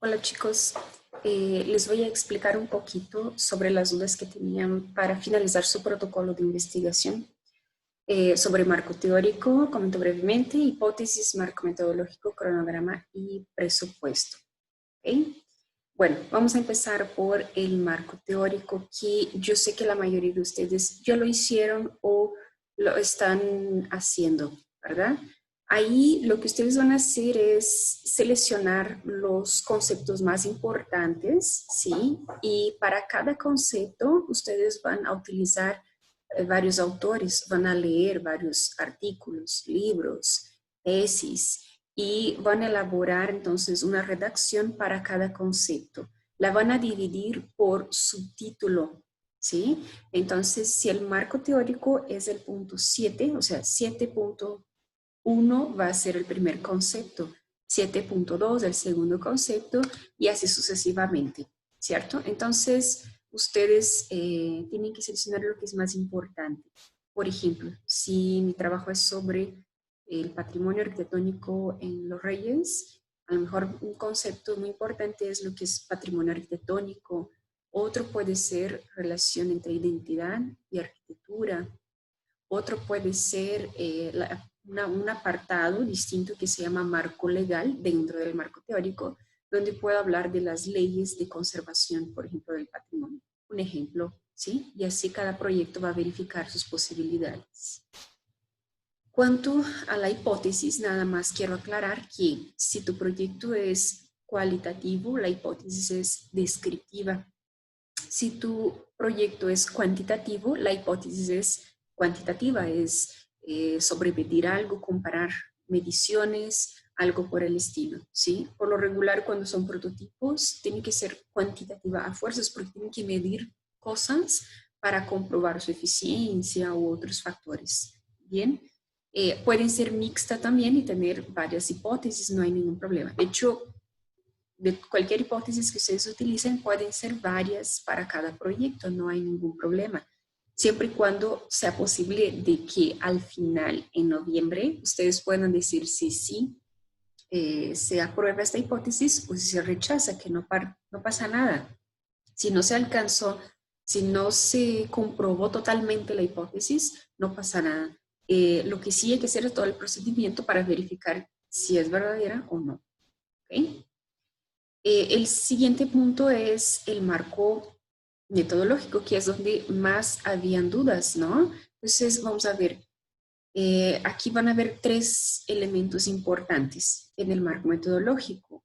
Hola chicos, les voy a explicar un poquito sobre las dudas que tenían para finalizar su protocolo de investigación. Sobre marco teórico, comento brevemente, hipótesis, marco metodológico, cronograma y presupuesto. ¿Okay? Bueno, vamos a empezar por el marco teórico, que yo sé que la mayoría de ustedes ya lo hicieron o lo están haciendo, ¿verdad? Ahí lo que ustedes van a hacer es seleccionar los conceptos más importantes, ¿sí? Y para cada concepto ustedes van a utilizar varios autores, van a leer varios artículos, libros, tesis, y van a elaborar entonces una redacción para cada concepto. La van a dividir por subtítulo, ¿sí? Entonces, si el marco teórico es el punto 7, o sea, 7.1 va a ser el primer concepto, 7.2 el segundo concepto y así sucesivamente, ¿cierto? Entonces, ustedes tienen que seleccionar lo que es más importante. Por ejemplo, si mi trabajo es sobre el patrimonio arquitectónico en Los Reyes, a lo mejor un concepto muy importante es lo que es patrimonio arquitectónico. Otro puede ser relación entre identidad y arquitectura. Otro puede ser un apartado distinto que se llama marco legal dentro del marco teórico, donde puedo hablar de las leyes de conservación, por ejemplo, del patrimonio. Un ejemplo, ¿sí? Y así cada proyecto va a verificar sus posibilidades. Cuanto a la hipótesis, nada más quiero aclarar que si tu proyecto es cualitativo, la hipótesis es descriptiva. Si tu proyecto es cuantitativo, la hipótesis es cuantitativa, es sobre medir algo, comparar mediciones, algo por el estilo, ¿sí? Por lo regular, cuando son prototipos, tiene que ser cuantitativa a fuerzas porque tienen que medir cosas para comprobar su eficiencia u otros factores, ¿bien? Pueden ser mixta también y tener varias hipótesis, no hay ningún problema. De hecho, de cualquier hipótesis que ustedes utilicen, pueden ser varias para cada proyecto, no hay ningún problema. Siempre y cuando sea posible de que al final, en noviembre, ustedes puedan decir si sí, se aprueba esta hipótesis o si se rechaza, que no pasa nada. Si no se alcanzó, si no se comprobó totalmente la hipótesis, no pasa nada. Lo que sí hay que hacer es todo el procedimiento para verificar si es verdadera o no. ¿Okay? El siguiente punto es el marco metodológico, que es donde más habían dudas, ¿no? Entonces, vamos a ver, aquí van a haber tres elementos importantes en el marco metodológico.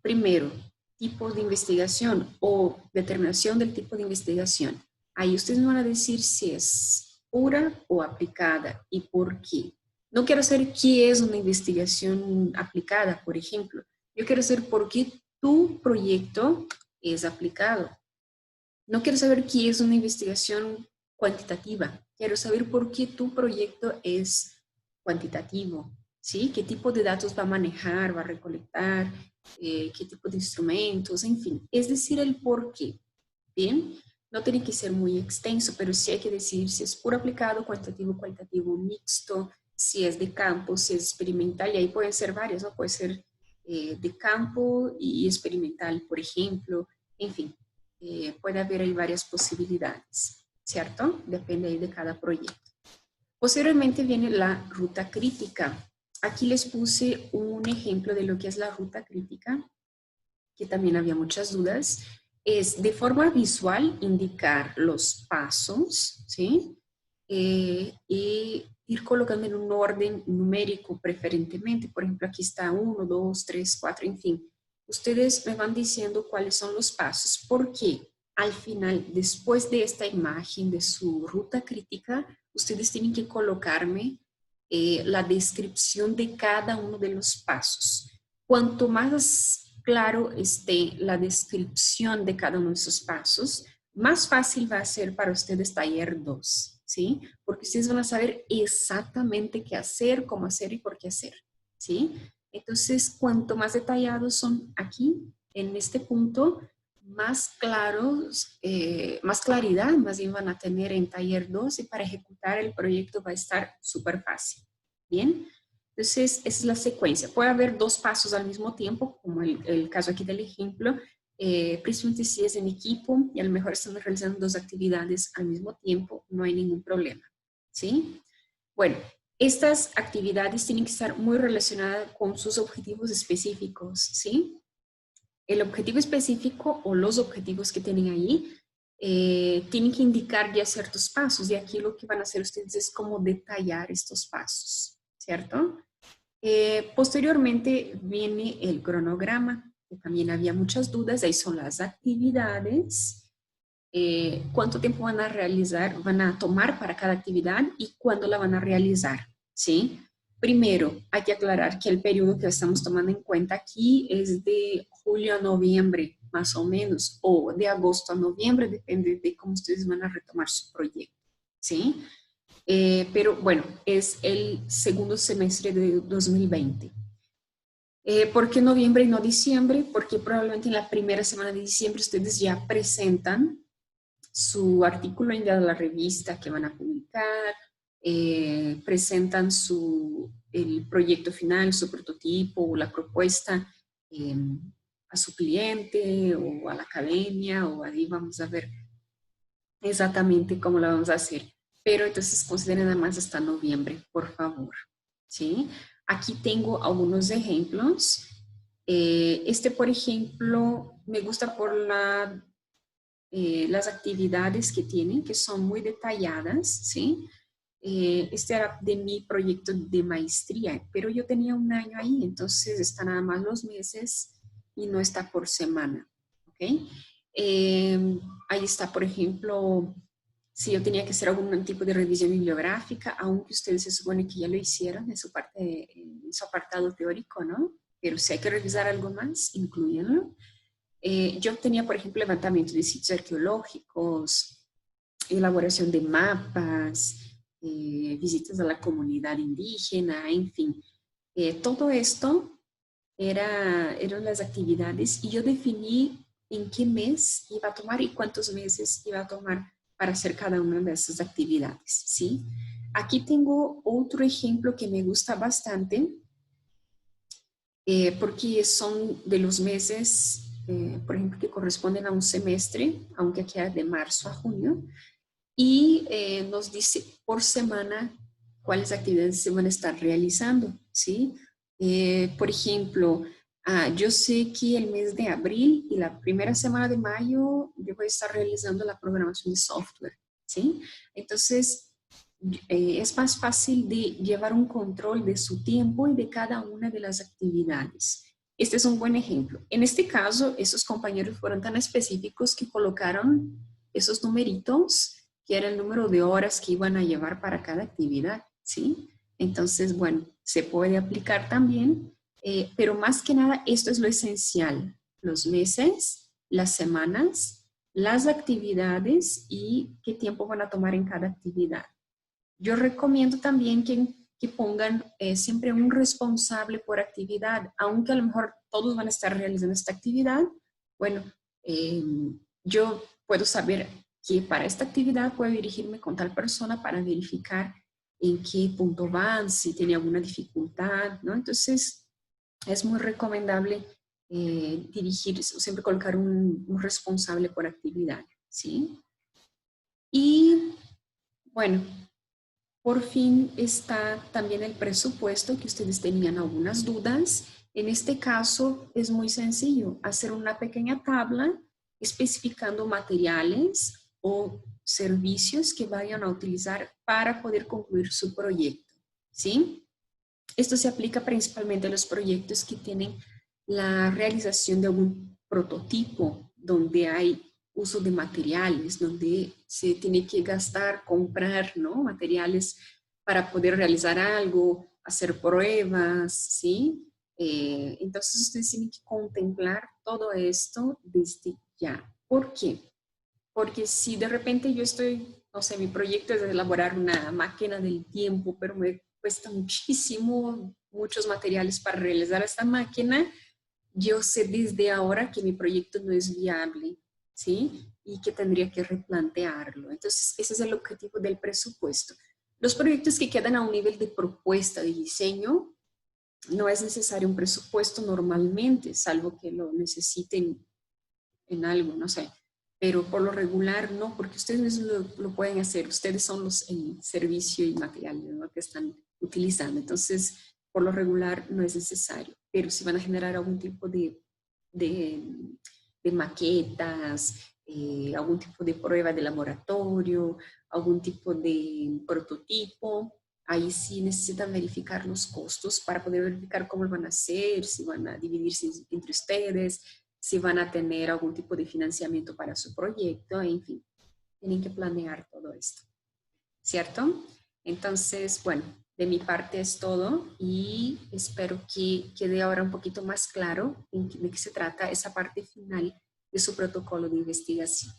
Primero, tipo de investigación o determinación del tipo de investigación. Ahí ustedes me van a decir si es pura o aplicada y por qué. No quiero saber qué es una investigación aplicada, por ejemplo. Yo quiero saber por qué tu proyecto es aplicado. No quiero saber qué es una investigación cuantitativa. Quiero saber por qué tu proyecto es cuantitativo, ¿sí? ¿Qué tipo de datos va a manejar, va a recolectar, qué tipo de instrumentos, en fin. Es decir, el por qué. Bien, no tiene que ser muy extenso, pero sí hay que decidir si es puro aplicado, cuantitativo, cualitativo, mixto, si es de campo, si es experimental, y ahí pueden ser varias, ¿no? Puede ser de campo y experimental, por ejemplo, en fin, puede haber ahí varias posibilidades, ¿cierto? Depende ahí de cada proyecto. Posteriormente viene la ruta crítica. Aquí les puse un ejemplo de lo que es la ruta crítica, que también había muchas dudas. Es de forma visual indicar los pasos, ¿sí? Y ir colocando en un orden numérico preferentemente. Por ejemplo, aquí está 1, 2, 3, 4, en fin. Ustedes me van diciendo cuáles son los pasos, porque al final, después de esta imagen de su ruta crítica, ustedes tienen que colocarme la descripción de cada uno de los pasos. Cuanto más claro esté la descripción de cada uno de esos pasos, más fácil va a ser para ustedes taller 2, ¿sí? Porque ustedes van a saber exactamente qué hacer, cómo hacer y por qué hacer, ¿sí? Entonces, cuanto más detallados son aquí, en este punto, más claros, más claridad más bien van a tener en taller 2 y para ejecutar el proyecto va a estar súper fácil. Bien, Entonces, esa es la secuencia. Puede haber dos pasos al mismo tiempo, como el caso aquí del ejemplo, principalmente si es en equipo y a lo mejor están realizando dos actividades al mismo tiempo, no hay ningún problema, ¿sí? Bueno, estas actividades tienen que estar muy relacionadas con sus objetivos específicos, ¿sí? El objetivo específico o los objetivos que tienen ahí tienen que indicar ya ciertos pasos y aquí lo que van a hacer ustedes es como detallar estos pasos, ¿cierto? Posteriormente viene el cronograma, que también había muchas dudas, ahí son las actividades, cuánto tiempo van a realizar, van a tomar para cada actividad y cuándo la van a realizar, ¿sí? Primero, hay que aclarar que el periodo que estamos tomando en cuenta aquí es de julio a noviembre, más o menos, o de agosto a noviembre, depende de cómo ustedes van a retomar su proyecto, ¿sí? Pero bueno, es el segundo semestre de 2020. ¿Por qué noviembre y no diciembre? Porque probablemente en la primera semana de diciembre ustedes ya presentan su artículo enviado a la revista que van a publicar, presentan el proyecto final, su prototipo o la propuesta eh, a su cliente o a la academia o ahí vamos a ver exactamente cómo lo vamos a hacer. Pero entonces consideren nada más hasta noviembre, por favor. ¿Sí? Aquí tengo algunos ejemplos. Por ejemplo, me gusta por las actividades que tienen, que son muy detalladas, ¿sí? Este era de mi proyecto de maestría, pero yo tenía un año ahí, entonces está nada más los meses y no está por semana, ¿ok? Ahí está, por ejemplo, si yo tenía que hacer algún tipo de revisión bibliográfica, aunque ustedes se supone que ya lo hicieron en su apartado teórico, ¿no? Pero si hay que revisar algo más, incluyanlo. Yo tenía, por ejemplo, levantamiento de sitios arqueológicos, elaboración de mapas, visitas a la comunidad indígena, en fin. Todo esto eran las actividades y yo definí en qué mes iba a tomar y cuántos meses iba a tomar para hacer cada una de esas actividades, ¿sí? Aquí tengo otro ejemplo que me gusta bastante porque son de los meses, por ejemplo, que corresponden a un semestre, aunque queda de marzo a junio, y nos dice por semana cuáles actividades se van a estar realizando, ¿sí? Por ejemplo, yo sé que el mes de abril y la primera semana de mayo yo voy a estar realizando la programación de software, ¿sí? Entonces, es más fácil de llevar un control de su tiempo y de cada una de las actividades. Este es un buen ejemplo. En este caso, esos compañeros fueron tan específicos que colocaron esos numeritos, que era el número de horas que iban a llevar para cada actividad, ¿sí? Entonces, bueno, se puede aplicar también, pero más que nada esto es lo esencial, los meses, las semanas, las actividades y qué tiempo van a tomar en cada actividad. Yo recomiendo también que pongan siempre un responsable por actividad, aunque a lo mejor todos van a estar realizando esta actividad. Bueno, eh, yo puedo saber que para esta actividad puedo dirigirme con tal persona para verificar en qué punto van, si tiene alguna dificultad, ¿no? Entonces, es muy recomendable dirigir, siempre colocar un responsable por actividad, ¿sí? Y bueno, por fin está también el presupuesto, que ustedes tenían algunas dudas. En este caso es muy sencillo, hacer una pequeña tabla especificando materiales o servicios que vayan a utilizar para poder concluir su proyecto, ¿sí? Esto se aplica principalmente a los proyectos que tienen la realización de algún prototipo, donde hay uso de materiales, donde se tiene que gastar, comprar, ¿no? Materiales para poder realizar algo, hacer pruebas, ¿sí? Entonces ustedes tienen que contemplar todo esto desde ya. ¿Por qué? Porque si de repente yo estoy, no sé, mi proyecto es elaborar una máquina del tiempo, pero me cuesta muchísimo, muchos materiales para realizar esta máquina, yo sé desde ahora que mi proyecto no es viable, ¿sí? Y que tendría que replantearlo. Entonces, ese es el objetivo del presupuesto. Los proyectos que quedan a un nivel de propuesta de diseño, no es necesario un presupuesto normalmente, salvo que lo necesiten en algo, no sé. Pero por lo regular no, porque ustedes lo pueden hacer. Ustedes son el servicio y material, ¿no?, que están utilizando. Entonces, por lo regular no es necesario. Pero si van a generar algún tipo de, de maquetas, algún tipo de prueba de laboratorio, algún tipo de prototipo, ahí sí necesitan verificar los costos para poder verificar cómo van a hacer, si van a dividirse entre ustedes, si van a tener algún tipo de financiamiento para su proyecto, en fin, tienen que planear todo esto, ¿cierto? Entonces, bueno, de mi parte es todo y espero que quede ahora un poquito más claro de qué se trata esa parte final de su protocolo de investigación.